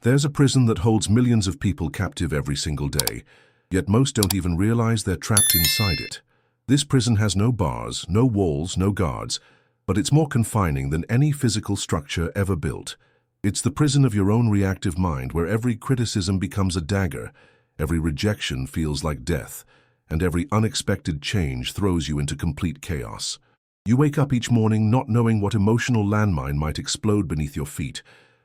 There's a prison that holds millions of people captive every single day, yet most don't even realize they're trapped inside it. This prison has no bars, no walls, no guards, but it's more confining than any physical structure ever built. It's the prison of your own reactive mind, where every criticism becomes a dagger, every rejection feels like death, and every unexpected change throws you into complete chaos. You wake up each morning not knowing what emotional landmine might explode beneath your feet.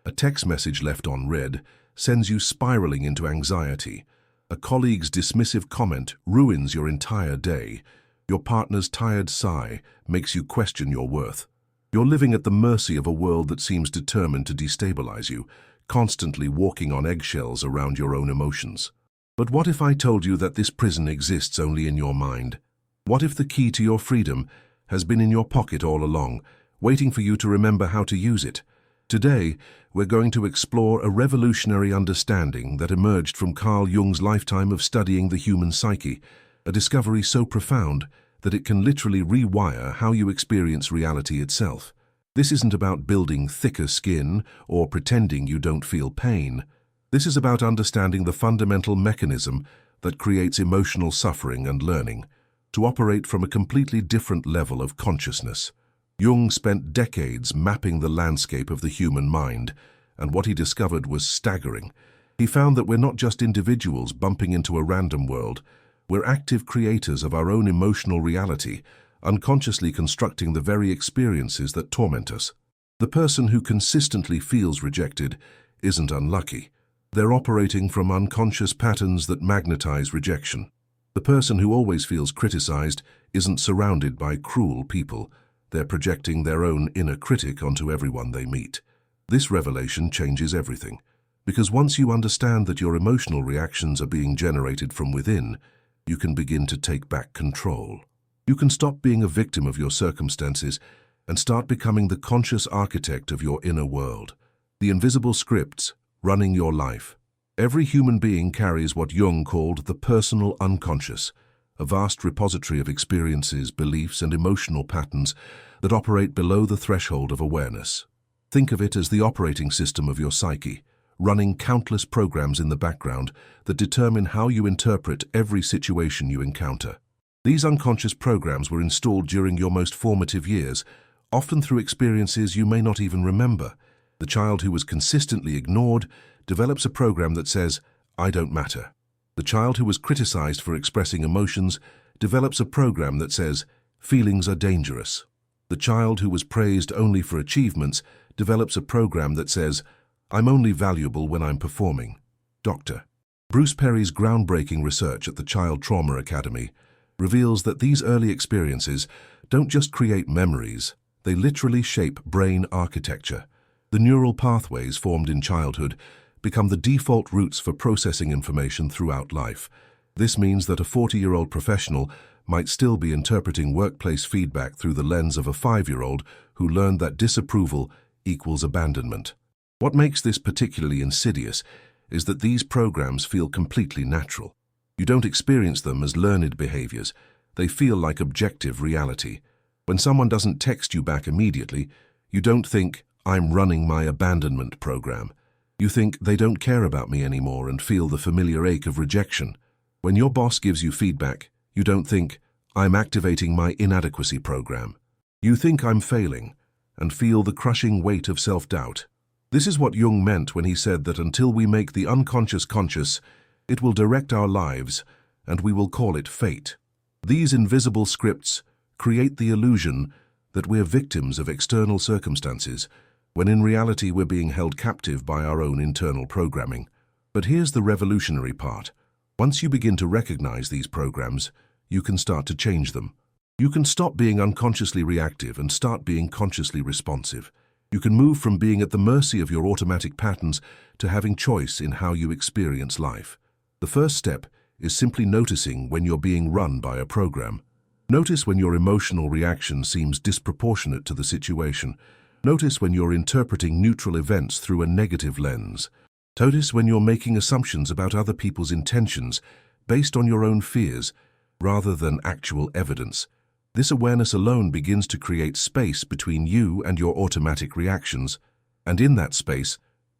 A text message left unread sends you spiraling into anxiety. A colleague's dismissive comment ruins your entire day. Your partner's tired sigh makes you question your worth. You're living at the mercy of a world that seems determined to destabilize you, constantly walking on eggshells around your own emotions. But what if I told you that this prison exists only in your mind? What if the key to your freedom has been in your pocket all along, waiting for you to remember how to use it? Today, we're going to explore a revolutionary understanding that emerged from Carl Jung's lifetime of studying the human psyche, a discovery so profound that it can literally rewire how you experience reality itself. This isn't about building thicker skin or pretending you don't feel pain. This is about understanding the fundamental mechanism that creates emotional suffering and learning to operate from a completely different level of consciousness. Jung spent decades mapping the landscape of the human mind, and what he discovered was staggering. He found that we're not just individuals bumping into a random world. We're active creators of our own emotional reality, unconsciously constructing the very experiences that torment us. The person who consistently feels rejected isn't unlucky. They're operating from unconscious patterns that magnetize rejection. The person who always feels criticized isn't surrounded by cruel people. They're projecting their own inner critic onto everyone they meet. This revelation changes everything, because once you understand that your emotional reactions are being generated from within, you can begin to take back control. You can stop being a victim of your circumstances and start becoming the conscious architect of your inner world, the invisible scripts running your life. Every human being carries what Jung called the personal unconscious, a vast repository of experiences, beliefs, and emotional patterns that operate below the threshold of awareness. Think of it as the operating system of your psyche, running countless programs in the background that determine how you interpret every situation you encounter. These unconscious programs were installed during your most formative years, often through experiences you may not even remember. The child who was consistently ignored develops a program that says, "I don't matter." The child who was criticized for expressing emotions develops a program that says, "Feelings are dangerous." The child who was praised only for achievements develops a program that says, "I'm only valuable when I'm performing." Dr. Bruce Perry's groundbreaking research at the Child Trauma Academy reveals that these early experiences don't just create memories, they literally shape brain architecture. The neural pathways formed in childhood become the default routes for processing information throughout life. This means that a 40-year-old professional might still be interpreting workplace feedback through the lens of a 5-year-old who learned that disapproval equals abandonment. What makes this particularly insidious is that these programs feel completely natural. You don't experience them as learned behaviors. They feel like objective reality. When someone doesn't text you back immediately, you don't think, "I'm running my abandonment program." You think they don't care about me anymore and feel the familiar ache of rejection. When your boss gives you feedback, you don't think, "I'm activating my inadequacy program." You think, "I'm failing," and feel the crushing weight of self-doubt. This is what Jung meant when he said that until we make the unconscious conscious, it will direct our lives, and we will call it fate. These invisible scripts create the illusion that we're victims of external circumstances, when in reality we're being held captive by our own internal programming. But here's the revolutionary part. Once you begin to recognize these programs, you can start to change them. You can stop being unconsciously reactive and start being consciously responsive. You can move from being at the mercy of your automatic patterns to having choice in how you experience life. The first step is simply noticing when you're being run by a program. Notice when your emotional reaction seems disproportionate to the situation. Notice when you're interpreting neutral events through a negative lens. Notice when you're making assumptions about other people's intentions based on your own fears rather than actual evidence. This awareness alone begins to create space between you and your automatic reactions, and in that space,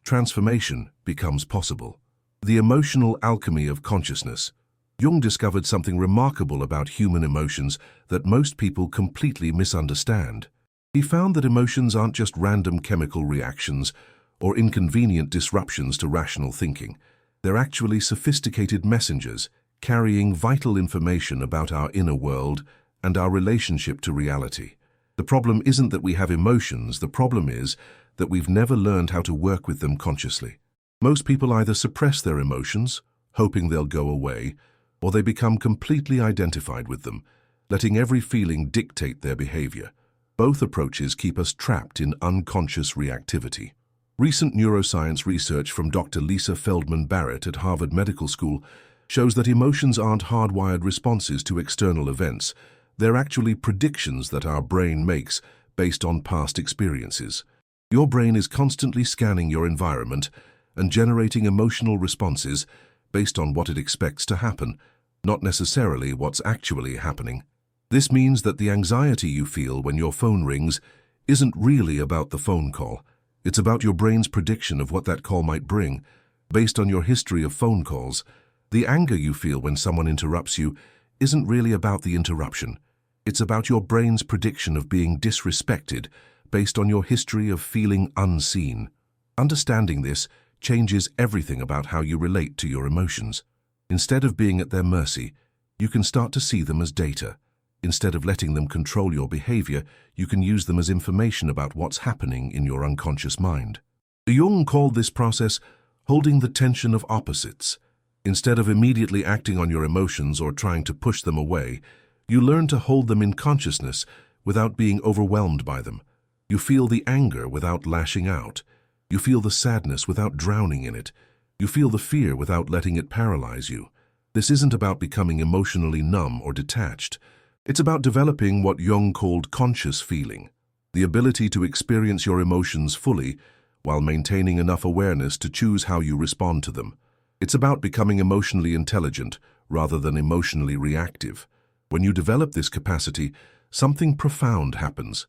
transformation becomes possible. The emotional alchemy of consciousness. Jung discovered something remarkable about human emotions that most people completely misunderstand. He found that emotions aren't just random chemical reactions or inconvenient disruptions to rational thinking. They're actually sophisticated messengers carrying vital information about our inner world and our relationship to reality. The problem isn't that we have emotions, the problem is that we've never learned how to work with them consciously. Most people either suppress their emotions, hoping they'll go away, or they become completely identified with them, letting every feeling dictate their behavior. Both approaches keep us trapped in unconscious reactivity. Recent neuroscience research from Dr. Lisa Feldman Barrett at Harvard Medical School shows that emotions aren't hardwired responses to external events. They're actually predictions that our brain makes based on past experiences. Your brain is constantly scanning your environment and generating emotional responses based on what it expects to happen, not necessarily what's actually happening. This means that the anxiety you feel when your phone rings isn't really about the phone call. It's about your brain's prediction of what that call might bring, based on your history of phone calls. The anger you feel when someone interrupts you isn't really about the interruption. It's about your brain's prediction of being disrespected, based on your history of feeling unseen. Understanding this changes everything about how you relate to your emotions. Instead of being at their mercy, you can start to see them as data. Instead of letting them control your behavior, you can use them as information about what's happening in your unconscious mind. Jung called this process holding the tension of opposites. Instead of immediately acting on your emotions or trying to push them away, you learn to hold them in consciousness without being overwhelmed by them. You feel the anger without lashing out. You feel the sadness without drowning in it. You feel the fear without letting it paralyze you. This isn't about becoming emotionally numb or detached. It's about developing what Jung called conscious feeling, the ability to experience your emotions fully while maintaining enough awareness to choose how you respond to them. It's about becoming emotionally intelligent rather than emotionally reactive. When you develop this capacity, something profound happens.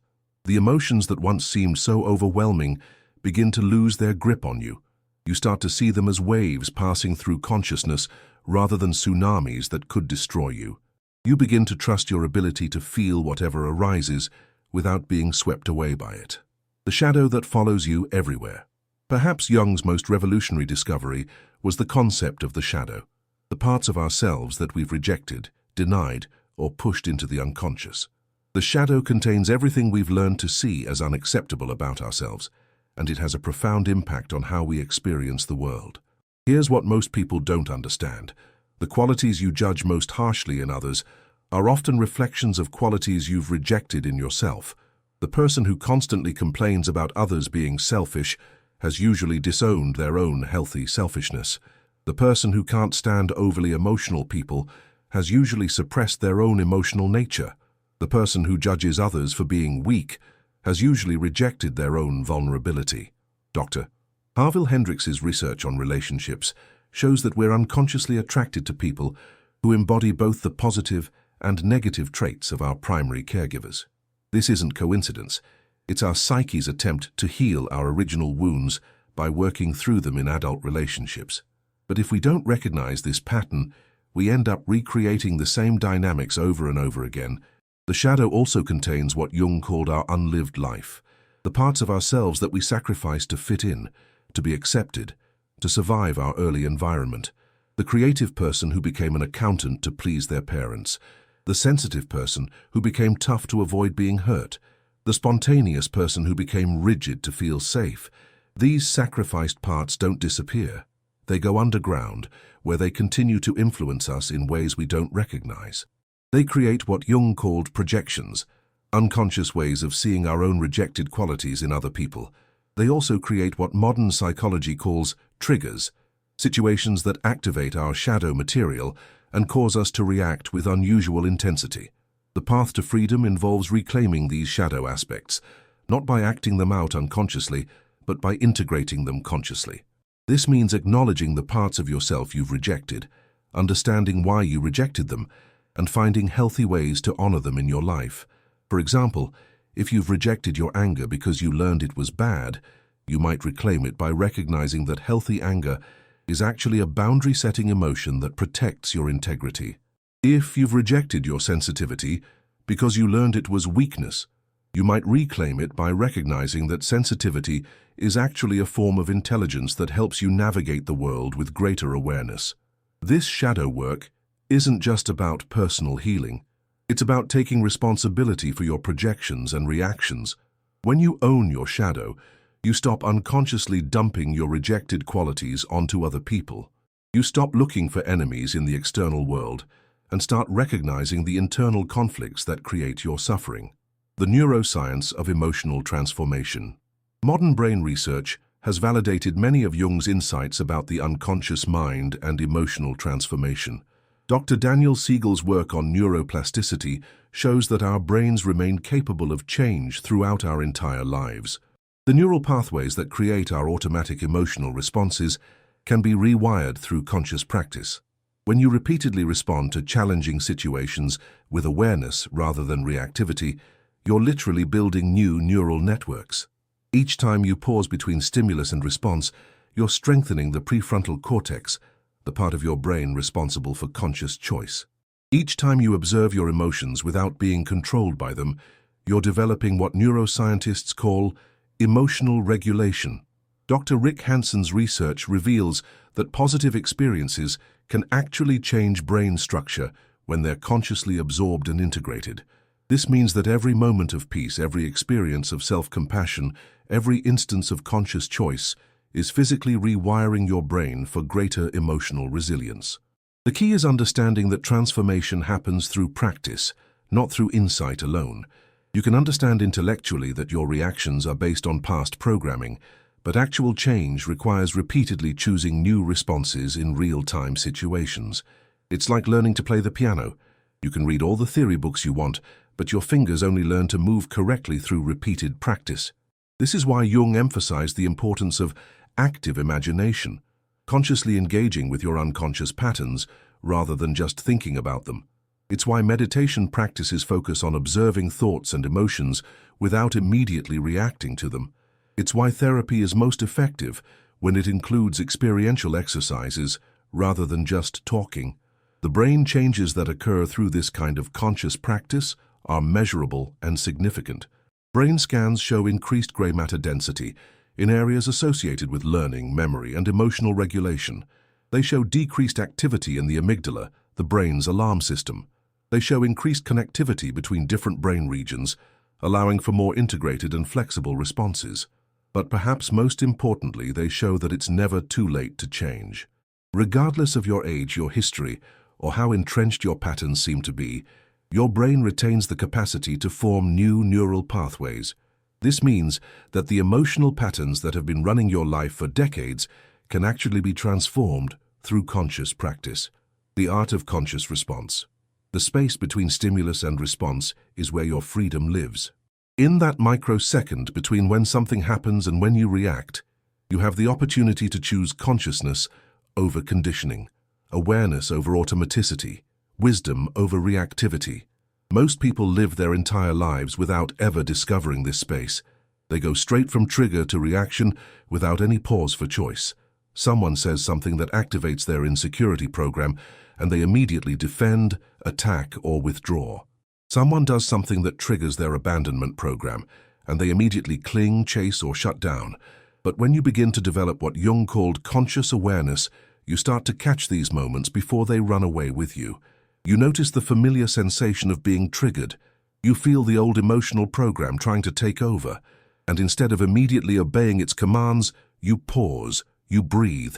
The emotions that once seemed so overwhelming begin to lose their grip on you. You start to see them as waves passing through consciousness rather than tsunamis that could destroy you. You begin to trust your ability to feel whatever arises without being swept away by it. The shadow that follows you everywhere. Perhaps Jung's most revolutionary discovery was the concept of the shadow, the parts of ourselves that we've rejected, denied, or pushed into the unconscious. The shadow contains everything we've learned to see as unacceptable about ourselves, and it has a profound impact on how we experience the world. Here's what most people don't understand. The qualities you judge most harshly in others are often reflections of qualities you've rejected in yourself. The person who constantly complains about others being selfish has usually disowned their own healthy selfishness. The person who can't stand overly emotional people has usually suppressed their own emotional nature. The person who judges others for being weak has usually rejected their own vulnerability. Dr. Harville Hendrix's research on relationships shows that we're unconsciously attracted to people who embody both the positive and negative traits of our primary caregivers. This isn't coincidence. It's our psyche's attempt to heal our original wounds by working through them in adult relationships. But if we don't recognize this pattern, we end up recreating the same dynamics over and over again. The shadow also contains what Jung called our unlived life, the parts of ourselves that we sacrifice to fit in, to be accepted, to survive our early environment. The creative person who became an accountant to please their parents, the sensitive person who became tough to avoid being hurt, the spontaneous person who became rigid to feel safe. These sacrificed parts don't disappear. They go underground, where they continue to influence us in ways we don't recognize. They create what Jung called projections, unconscious ways of seeing our own rejected qualities in other people. They also create what modern psychology calls triggers, situations that activate our shadow material and cause us to react with unusual intensity. The path to freedom involves reclaiming these shadow aspects, not by acting them out unconsciously, but by integrating them consciously. This means acknowledging the parts of yourself you've rejected, understanding why you rejected them, and finding healthy ways to honor them in your life. For example, if you've rejected your anger because you learned it was bad, You might reclaim it by recognizing that healthy anger is actually a boundary-setting emotion that protects your integrity. If you've rejected your sensitivity because you learned it was weakness, you might reclaim it by recognizing that sensitivity is actually a form of intelligence that helps you navigate the world with greater awareness. This shadow work isn't just about personal healing. It's about taking responsibility for your projections and reactions. When you own your shadow, you stop unconsciously dumping your rejected qualities onto other people. You stop looking for enemies in the external world and start recognizing the internal conflicts that create your suffering. The neuroscience of emotional transformation. Modern brain research has validated many of Jung's insights about the unconscious mind and emotional transformation. Dr. Daniel Siegel's work on neuroplasticity shows that our brains remain capable of change throughout our entire lives. The neural pathways that create our automatic emotional responses can be rewired through conscious practice. When you repeatedly respond to challenging situations with awareness rather than reactivity, you're literally building new neural networks. Each time you pause between stimulus and response, you're strengthening the prefrontal cortex, the part of your brain responsible for conscious choice. Each time you observe your emotions without being controlled by them, you're developing what neuroscientists call emotional regulation. Dr. Rick Hanson's research reveals that positive experiences can actually change brain structure when they're consciously absorbed and integrated. This means that every moment of peace, every experience of self-compassion, every instance of conscious choice is physically rewiring your brain for greater emotional resilience. The key is understanding that transformation happens through practice, not through insight alone. You can understand intellectually that your reactions are based on past programming, but actual change requires repeatedly choosing new responses in real-time situations. It's like learning to play the piano. You can read all the theory books you want, but your fingers only learn to move correctly through repeated practice. This is why Jung emphasized the importance of active imagination, consciously engaging with your unconscious patterns rather than just thinking about them. It's why meditation practices focus on observing thoughts and emotions without immediately reacting to them. It's why therapy is most effective when it includes experiential exercises rather than just talking. The brain changes that occur through this kind of conscious practice are measurable and significant. Brain scans show increased gray matter density in areas associated with learning, memory, and emotional regulation. They show decreased activity in the amygdala, the brain's alarm system. They show increased connectivity between different brain regions, allowing for more integrated and flexible responses. But perhaps most importantly, they show that it's never too late to change. Regardless of your age, your history, or how entrenched your patterns seem to be, your brain retains the capacity to form new neural pathways. This means that the emotional patterns that have been running your life for decades can actually be transformed through conscious practice. The art of conscious response. The space between stimulus and response is where your freedom lives. In that microsecond between when something happens and when you react, you have the opportunity to choose consciousness over conditioning, awareness over automaticity, wisdom over reactivity. Most people live their entire lives without ever discovering this space. They go straight from trigger to reaction without any pause for choice. Someone says something that activates their insecurity program, and they immediately defend, attack, or withdraw. Someone does something that triggers their abandonment program, and they immediately cling, chase, or shut down. But when you begin to develop what Jung called conscious awareness, you start to catch these moments before they run away with you. You notice the familiar sensation of being triggered. You feel the old emotional program trying to take over, and instead of immediately obeying its commands, you pause, you breathe,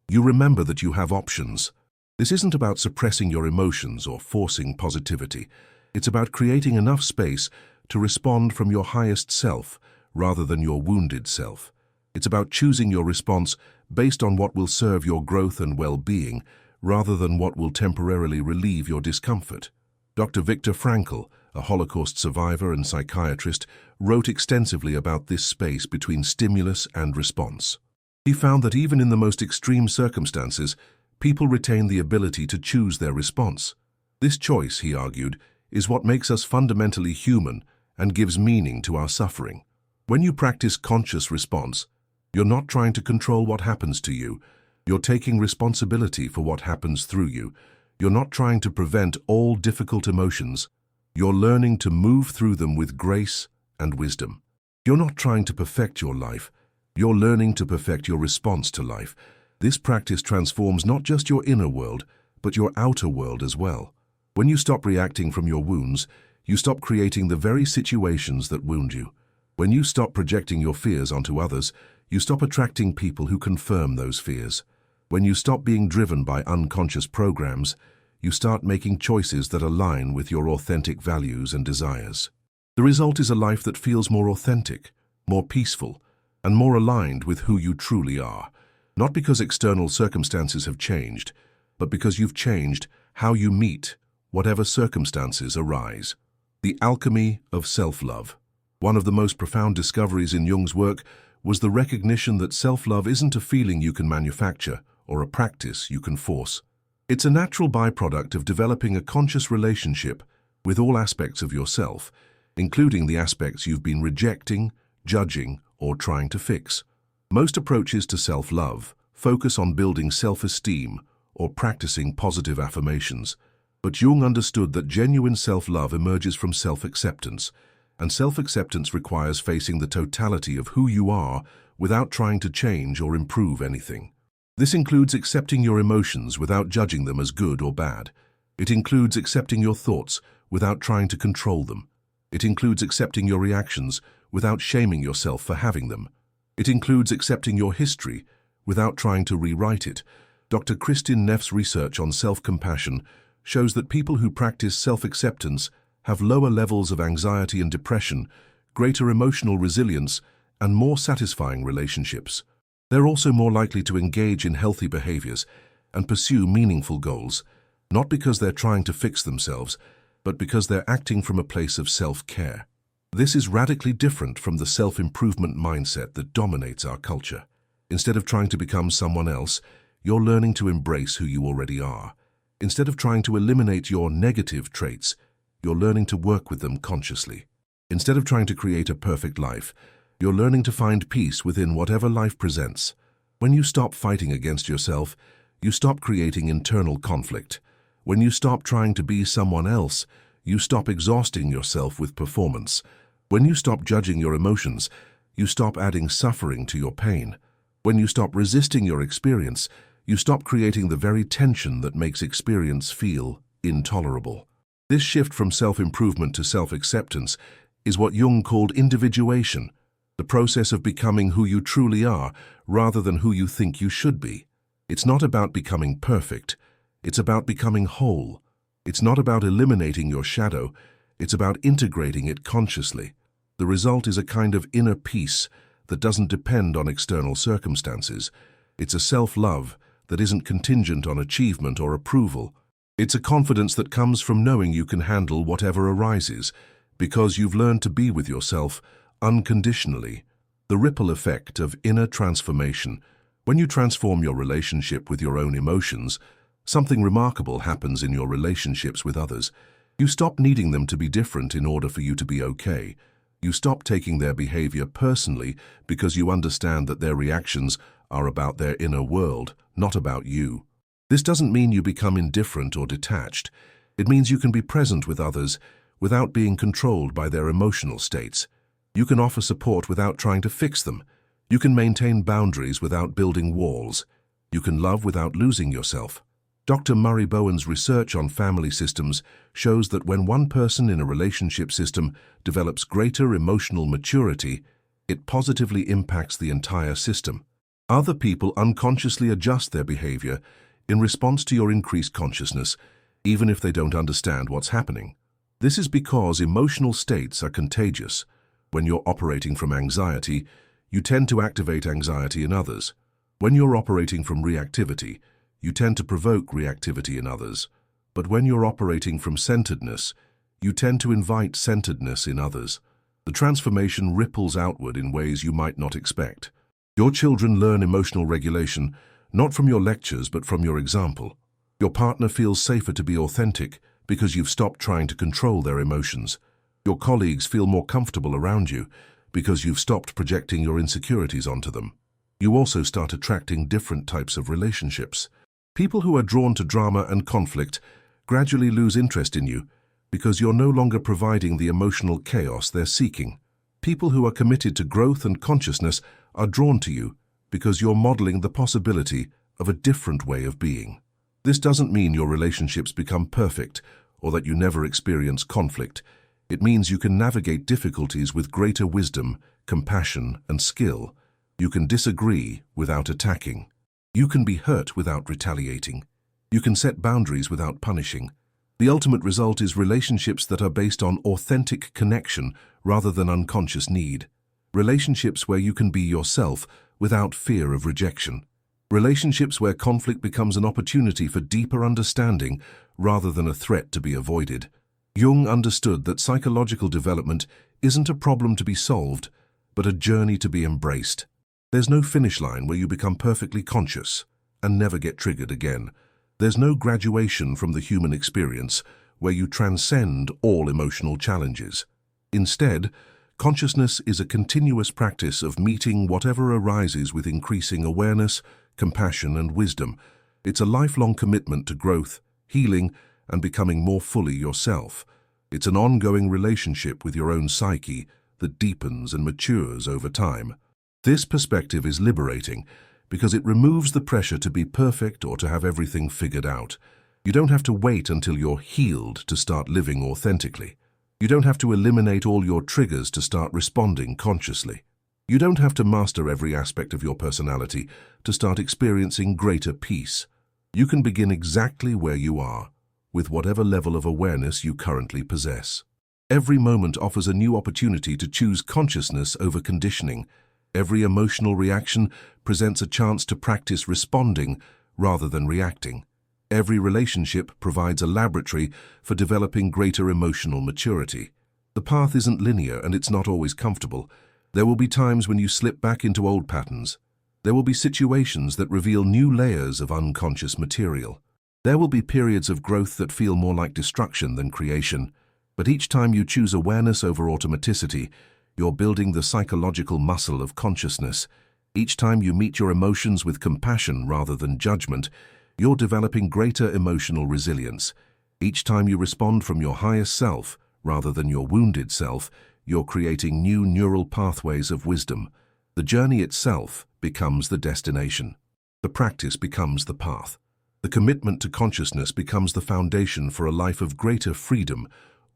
you remember that you have options. This isn't about suppressing your emotions or forcing positivity. It's about creating enough space to respond from your highest self rather than your wounded self. It's about choosing your response based on what will serve your growth and well-being rather than what will temporarily relieve your discomfort. Dr. Viktor Frankl, a Holocaust survivor and psychiatrist, wrote extensively about this space between stimulus and response. He found that even in the most extreme circumstances, people retain the ability to choose their response. This choice, he argued, is what makes us fundamentally human and gives meaning to our suffering. When you practice conscious response, You're not trying to control what happens to you. You're taking responsibility for what happens through you. You're not trying to prevent all difficult emotions. You're learning to move through them with grace and wisdom. You're not trying to perfect your life. You're learning to perfect your response to life. This practice transforms not just your inner world, but your outer world as well. When you stop reacting from your wounds, you stop creating the very situations that wound you. When you stop projecting your fears onto others, you stop attracting people who confirm those fears. When you stop being driven by unconscious programs, you start making choices that align with your authentic values and desires. The result is a life that feels more authentic, more peaceful, and more aligned with who you truly are. Not because external circumstances have changed, but because you've changed how you meet whatever circumstances arise. The alchemy of self-love. One of the most profound discoveries in Jung's work was the recognition that self-love isn't a feeling you can manufacture or a practice you can force. It's a natural byproduct of developing a conscious relationship with all aspects of yourself, including the aspects you've been rejecting, judging, or trying to fix. Most approaches to self-love focus on building self-esteem or practicing positive affirmations, but Jung understood that genuine self-love emerges from self-acceptance, and self-acceptance requires facing the totality of who you are without trying to change or improve anything. This includes accepting your emotions without judging them as good or bad. It includes accepting your thoughts without trying to control them. It includes accepting your reactions without shaming yourself for having them. It includes accepting your history without trying to rewrite it. Dr. Kristin Neff's research on self-compassion shows that people who practice self-acceptance have lower levels of anxiety and depression, greater emotional resilience, and more satisfying relationships. They're also more likely to engage in healthy behaviors and pursue meaningful goals, not because they're trying to fix themselves, but because they're acting from a place of self-care. This is radically different from the self-improvement mindset that dominates our culture. Instead of trying to become someone else, you're learning to embrace who you already are. Instead of trying to eliminate your negative traits, you're learning to work with them consciously. Instead of trying to create a perfect life, you're learning to find peace within whatever life presents. When you stop fighting against yourself, you stop creating internal conflict. When you stop trying to be someone else, you stop exhausting yourself with performance. When you stop judging your emotions, you stop adding suffering to your pain. When you stop resisting your experience, you stop creating the very tension that makes experience feel intolerable. This shift from self-improvement to self-acceptance is what Jung called individuation, the process of becoming who you truly are rather than who you think you should be. It's not about becoming perfect. It's about becoming whole. It's not about eliminating your shadow. It's about integrating it consciously. The result is a kind of inner peace that doesn't depend on external circumstances. It's a self-love that isn't contingent on achievement or approval. It's a confidence that comes from knowing you can handle whatever arises, because you've learned to be with yourself unconditionally. The ripple effect of inner transformation. When you transform your relationship with your own emotions, something remarkable happens in your relationships with others. You stop needing them to be different in order for you to be okay. You stop taking their behavior personally because you understand that their reactions are about their inner world, not about you. This doesn't mean you become indifferent or detached. It means you can be present with others without being controlled by their emotional states. You can offer support without trying to fix them. You can maintain boundaries without building walls. You can love without losing yourself. Dr. Murray Bowen's research on family systems shows that when one person in a relationship system develops greater emotional maturity, it positively impacts the entire system. Other people unconsciously adjust their behavior in response to your increased consciousness, even if they don't understand what's happening. This is because emotional states are contagious. When you're operating from anxiety, you tend to activate anxiety in others. When you're operating from reactivity, you tend to provoke reactivity in others. But when you're operating from centeredness, you tend to invite centeredness in others. The transformation ripples outward in ways you might not expect. Your children learn emotional regulation, not from your lectures, but from your example. Your partner feels safer to be authentic because you've stopped trying to control their emotions. Your colleagues feel more comfortable around you because you've stopped projecting your insecurities onto them. You also start attracting different types of relationships. People who are drawn to drama and conflict gradually lose interest in you because you're no longer providing the emotional chaos they're seeking. People who are committed to growth and consciousness are drawn to you because you're modeling the possibility of a different way of being. This doesn't mean your relationships become perfect or that you never experience conflict. It means you can navigate difficulties with greater wisdom, compassion, and skill. You can disagree without attacking. You can be hurt without retaliating. You can set boundaries without punishing. The ultimate result is relationships that are based on authentic connection rather than unconscious need. Relationships where you can be yourself without fear of rejection. Relationships where conflict becomes an opportunity for deeper understanding rather than a threat to be avoided. Jung understood that psychological development isn't a problem to be solved, but a journey to be embraced. There's no finish line where you become perfectly conscious and never get triggered again. There's no graduation from the human experience where you transcend all emotional challenges. Instead, consciousness is a continuous practice of meeting whatever arises with increasing awareness, compassion, and wisdom. It's a lifelong commitment to growth, healing, and becoming more fully yourself. It's an ongoing relationship with your own psyche that deepens and matures over time. This perspective is liberating because it removes the pressure to be perfect or to have everything figured out. You don't have to wait until you're healed to start living authentically. You don't have to eliminate all your triggers to start responding consciously. You don't have to master every aspect of your personality to start experiencing greater peace. You can begin exactly where you are, with whatever level of awareness you currently possess. Every moment offers a new opportunity to choose consciousness over conditioning. Every emotional reaction presents a chance to practice responding rather than reacting. Every relationship provides a laboratory for developing greater emotional maturity. The path isn't linear and it's not always comfortable. There will be times when you slip back into old patterns. There will be situations that reveal new layers of unconscious material. There will be periods of growth that feel more like destruction than creation. But each time you choose awareness over automaticity, you're building the psychological muscle of consciousness. Each time you meet your emotions with compassion rather than judgment, you're developing greater emotional resilience. Each time you respond from your highest self rather than your wounded self, you're creating new neural pathways of wisdom. The journey itself becomes the destination. The practice becomes the path. The commitment to consciousness becomes the foundation for a life of greater freedom,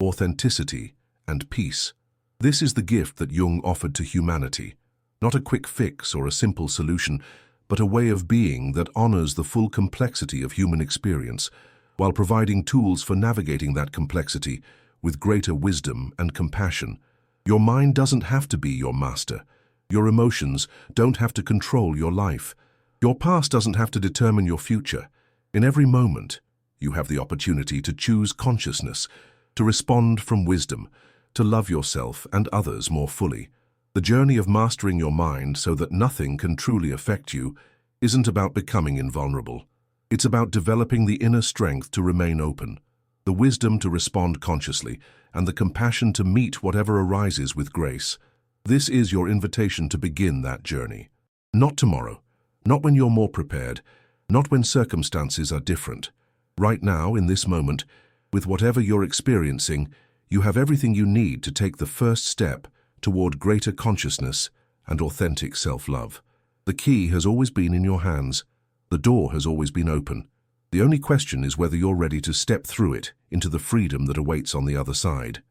authenticity, and peace. This is the gift that Jung offered to humanity, not a quick fix or a simple solution, but a way of being that honors the full complexity of human experience, while providing tools for navigating that complexity with greater wisdom and compassion. Your mind doesn't have to be your master. Your emotions don't have to control your life. Your past doesn't have to determine your future. In every moment, you have the opportunity to choose consciousness, to respond from wisdom, to love yourself and others more fully. The journey of mastering your mind so that nothing can truly affect you isn't about becoming invulnerable. It's about developing the inner strength to remain open, the wisdom to respond consciously, and the compassion to meet whatever arises with grace. This is your invitation to begin that journey. Not tomorrow, not when you're more prepared, not when circumstances are different. Right now, in this moment, with whatever you're experiencing, you have everything you need to take the first step toward greater consciousness and authentic self-love. The key has always been in your hands. The door has always been open. The only question is whether you're ready to step through it into the freedom that awaits on the other side.